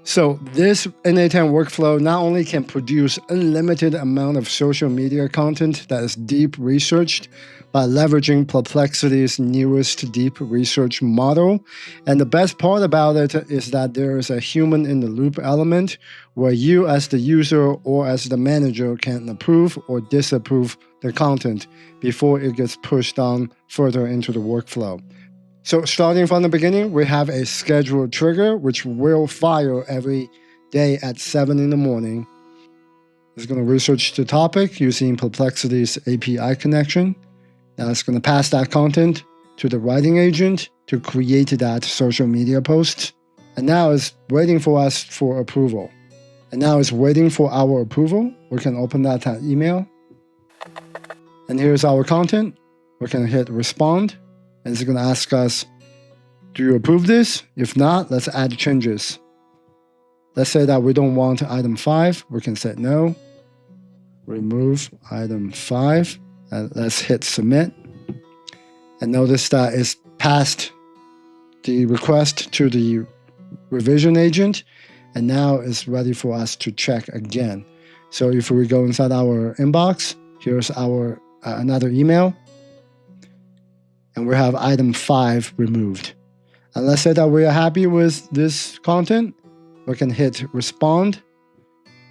So this NA10 workflow not only can produce unlimited amount of social media content that is deep researched by leveraging Perplexity's newest deep research model. And the best part about it is that there is a human in the loop element where you as the user or as the manager can approve or disapprove the content before it gets pushed on further into the workflow. So starting from the beginning, we have a scheduled trigger, which will fire every day at 7 in the morning. It's going to research the topic using Perplexity's API connection. Now it's going to pass that content to the writing agent to create that social media post. And now it's waiting for us for approval. And now it's waiting for our approval. We can open that email. And here's our content. We can hit respond. And it's going to ask us, do you approve this? If not, let's add changes. Let's say that we don't want item 5. We can say no. Remove item 5. And let's hit submit. And notice that it's passed the request to the revision agent. And now it's ready for us to check again. So if we go inside our inbox, here's our another email. And we have item 5 removed. And let's say that we are happy with this content. We can hit respond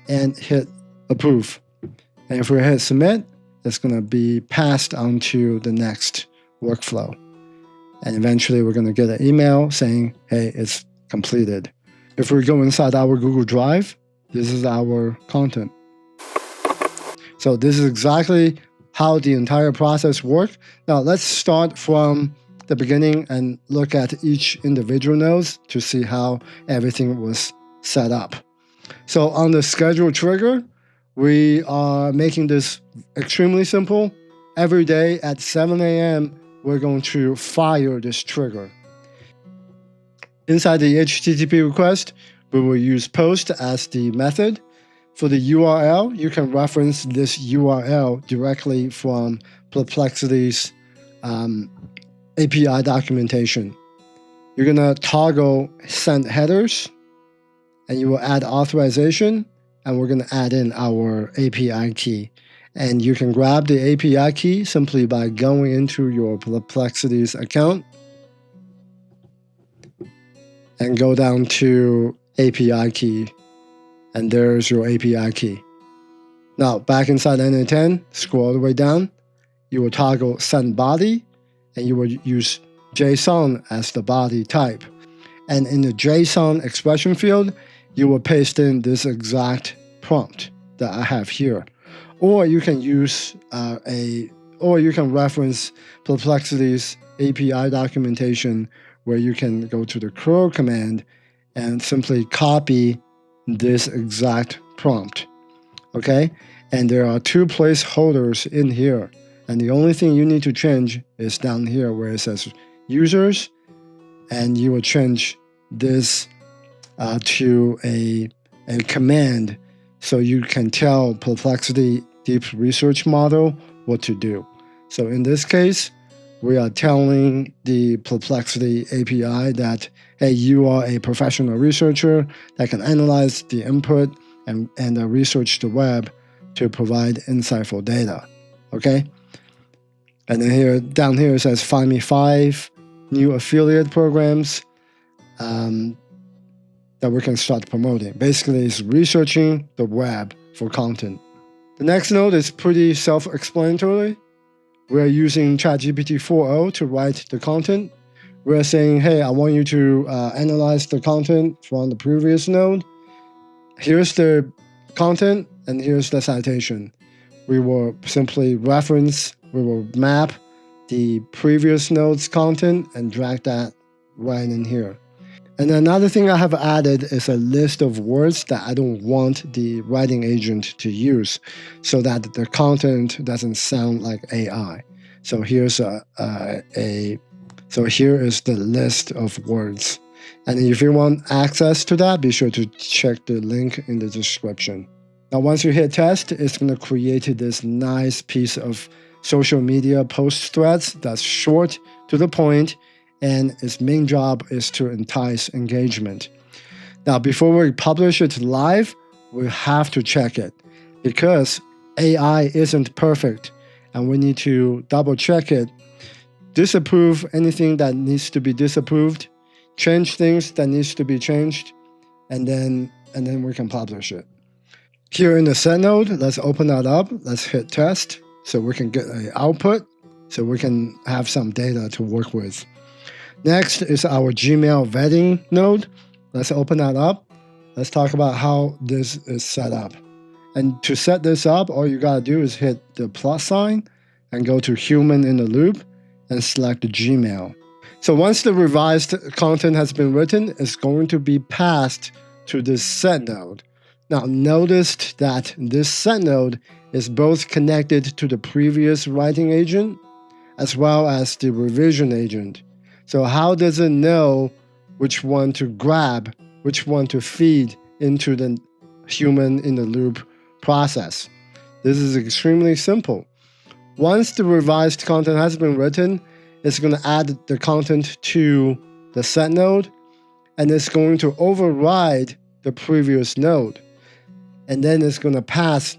and hit approve. And if we hit submit, it's going to be passed on to the next workflow. And eventually we're going to get an email saying, hey, it's completed. If we go inside our Google Drive, this is our content. So this is exactly how the entire process works. Now let's start from the beginning and look at each individual nodes to see how everything was set up. So on the schedule trigger, we are making this extremely simple. Every day at 7 a.m., we're going to fire this trigger. Inside the HTTP request, we will use post as the method. For the URL, you can reference this URL directly from Perplexity's API documentation. You're going to toggle send headers, and you will add authorization, and we're going to add in our API key. And you can grab the API key simply by going into your Perplexity's account and go down to API key. And there's your API key. Now, back inside NA10, scroll all the way down. You will toggle send body, and you will use JSON as the body type. And in the JSON expression field, you will paste in this exact prompt that I have here. Or you can use or you can reference Perplexity's API documentation where you can go to the curl command and simply copy this exact prompt, okay? And there are 2 placeholders in here. And the only thing you need to change is down here where it says users, and you will change this to a command so you can tell Perplexity Deep Research Model what to do. So in this case, we are telling the Perplexity API that, hey, you are a professional researcher that can analyze the input and research the web to provide insightful data, okay? And then here, down here it says, find me 5 new affiliate programs that we can start promoting. Basically, it's researching the web for content. The next node is pretty self-explanatory. We're using ChatGPT 4o to write the content. We're saying, hey, I want you to analyze the content from the previous node. Here's the content, and here's the citation. We will simply reference, we will map the previous node's content and drag that right in here. And another thing I have added is a list of words that I don't want the writing agent to use so that the content doesn't sound like AI. So here's so here is the list of words. And if you want access to that, be sure to check the link in the description. Now, once you hit test, it's going to create this nice piece of social media post threads that's short to the point, and its main job is to entice engagement. Now, before we publish it live, we have to check it because AI isn't perfect and we need to double check it, disapprove anything that needs to be disapproved, change things that needs to be changed, and then we can publish it. Here in the set node, let's open that up. Let's hit test so we can get an output so we can have some data to work with. Next is our Gmail vetting node. Let's open that up. Let's talk about how this is set up. And to set this up, all you gotta do is hit the plus sign and go to human in the loop and select Gmail. So once the revised content has been written, it's going to be passed to this set node. Now notice that this set node is both connected to the previous writing agent as well as the revision agent. So how does it know which one to grab, which one to feed into the human in the loop process? This is extremely simple. Once the revised content has been written, it's going to add the content to the set node, and it's going to override the previous node. And then it's going to pass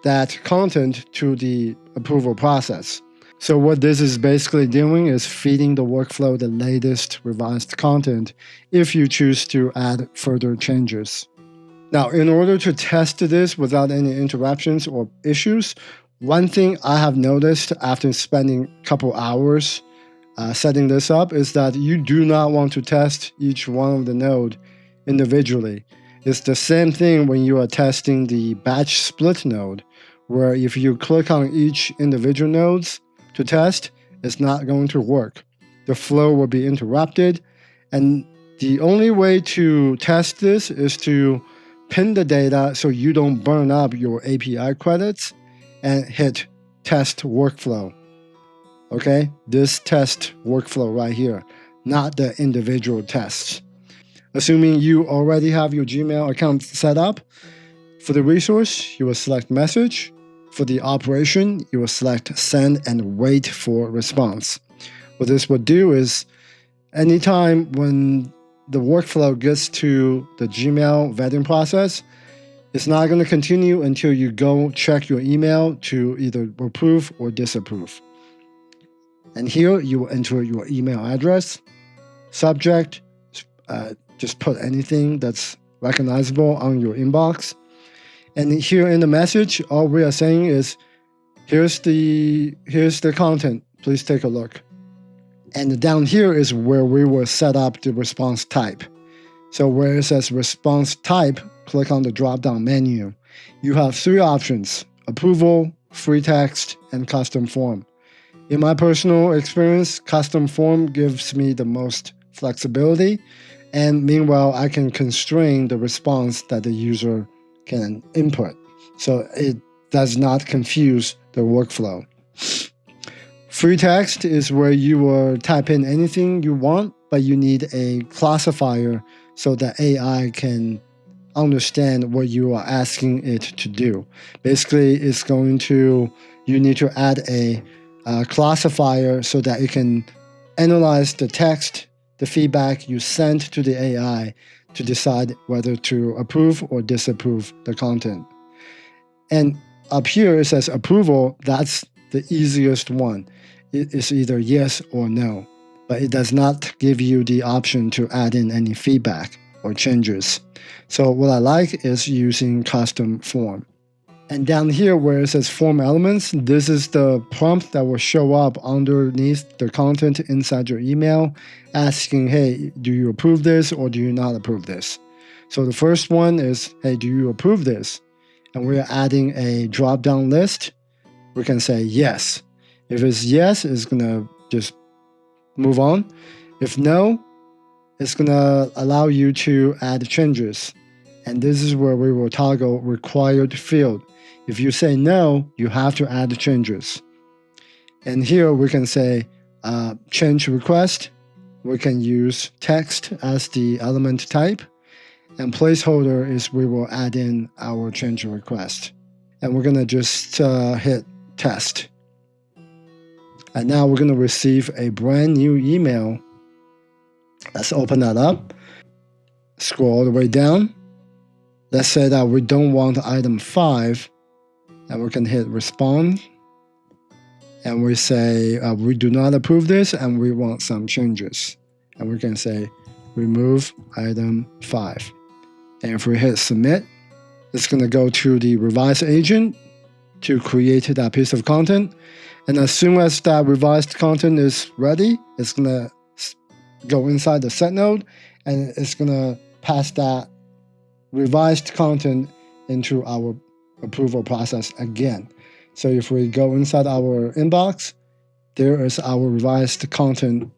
that content to the approval process. So what this is basically doing is feeding the workflow the latest revised content if you choose to add further changes. Now, in order to test this without any interruptions or issues, one thing I have noticed after spending a couple hours setting this up is that you do not want to test each one of the node individually. It's the same thing when you are testing the batch split node, where if you click on each individual nodes to test, it's not going to work. The flow will be interrupted, and the only way to test this is to pin the data so you don't burn up your API credits and hit test workflow. Okay, this test workflow right here, not the individual tests. Assuming you already have your Gmail account set up, for the resource, you will select message. For the operation, you will select send and wait for response. What this will do is anytime when the workflow gets to the Gmail vetting process, it's not going to continue until you go check your email to either approve or disapprove. And here you will enter your email address, subject, just put anything that's recognizable on your inbox. And here in the message, all we are saying is, here's the content, please take a look. And down here is where we will set up the response type. So where it says response type, click on the drop-down menu. You have three options: approval, free text, and custom form. In my personal experience, custom form gives me the most flexibility, and meanwhile, I can constrain the response that the user can input, so it does not confuse the workflow. Free text is where you will type in anything you want, but you need a classifier so that AI can understand what you are asking it to do. Basically, you need to add a classifier so that it can analyze the text, the feedback you sent to the AI to decide whether to approve or disapprove the content. And up here it says approval. That's the easiest one. It's either yes or no, but it does not give you the option to add in any feedback or changes. So what I like is using custom form. And down here where it says form elements, this is the prompt that will show up underneath the content inside your email, asking, hey, do you approve this or do you not approve this? So the first one is, hey, do you approve this? And we're adding a drop-down list. We can say yes. If it's yes, it's going to just move on. If no, it's going to allow you to add changes. And this is where we will toggle required field. If you say no, you have to add changes. And here we can say change request. We can use text as the element type. And placeholder is we will add in our change request. And we're going to just hit test. And now we're going to receive a brand new email. Let's open that up. scroll all the way down. Let's say that we don't want item 5, and we can hit respond. And we say we do not approve this and we want some changes. And we can say remove item 5. And if we hit submit, it's going to go to the revise agent to create that piece of content. And as soon as that revised content is ready, it's going to go inside the set node and it's going to pass that revised content into our approval process again. So if we go inside our inbox, there is our revised content,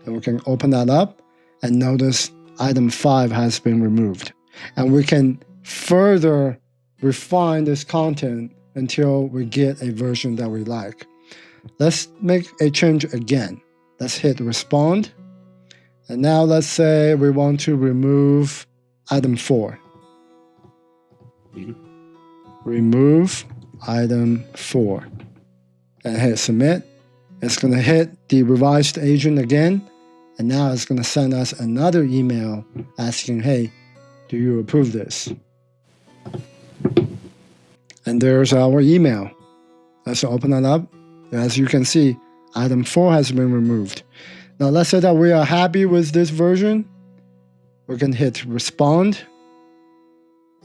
and we can open that up and notice item 5 has been removed. And we can further refine this content until we get a version that we like. Let's make a change again. Let's hit respond. And now let's say we want to remove item 4. Remove item 4 and hit submit. It's going to hit the revised agent again, and now it's going to send us another email asking, hey, do you approve this? And there's our email. Let's open it up. As you can see, item 4 has been removed. Now let's say that we are happy with this version. We can hit respond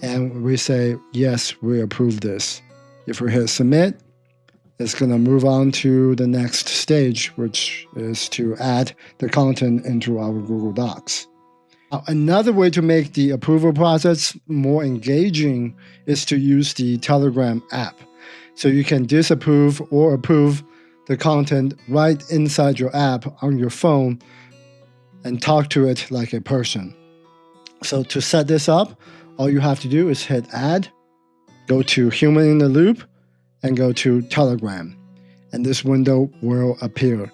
and we say, yes, we approve this. If we hit submit, it's going to move on to the next stage, which is to add the content into our Google Docs. Now, another way to make the approval process more engaging is to use the Telegram app. So you can disapprove or approve the content right inside your app on your phone and talk to it like a person. So to set this up, all you have to do is hit add, go to human in the loop, and go to Telegram. And this window will appear.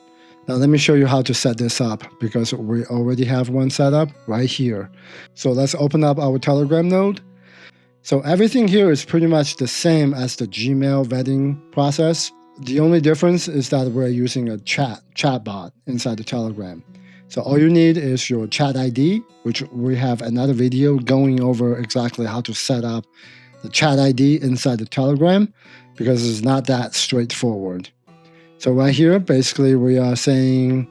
Now let me show you how to set this up because we already have one set up right here. So let's open up our Telegram node. So everything here is pretty much the same as the Gmail vetting process. The only difference is that we're using a chatbot inside the Telegram. So all you need is your chat ID, which we have another video going over exactly how to set up the chat ID inside the Telegram because it's not that straightforward. So right here, basically we are saying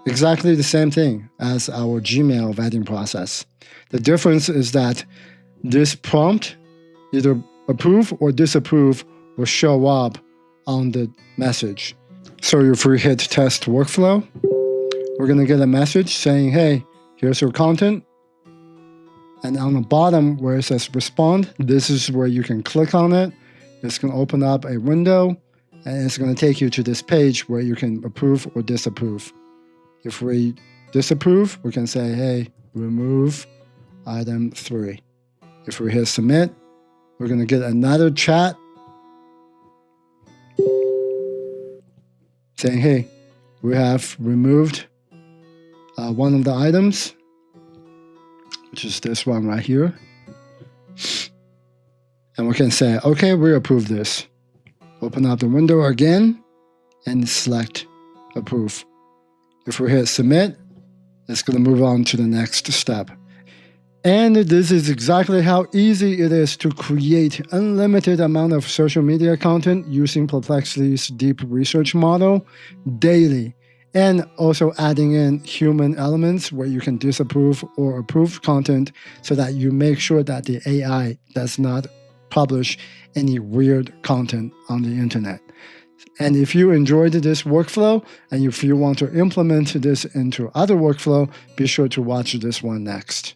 exactly the same thing as our Gmail vetting process. The difference is that this prompt, either approve or disapprove, will show up on the message. So if we hit test workflow, we're going to get a message saying, hey, here's your content. And on the bottom where it says respond, this is where you can click on it. It's going to open up a window and it's going to take you to this page where you can approve or disapprove. If we disapprove, we can say, hey, remove item 3. If we hit submit, we're going to get another chat saying, hey, we have removed one of the items, which is this one right here. And we can say, okay, we approve this. Open up the window again and select approve. If we hit submit, it's going to move on to the next step. And this is exactly how easy it is to create unlimited amount of social media content using Perplexity's deep research model daily, and also adding in human elements where you can disapprove or approve content so that you make sure that the AI does not publish any weird content on the internet. And if you enjoyed this workflow and if you want to implement this into other workflow, be sure to watch this one next.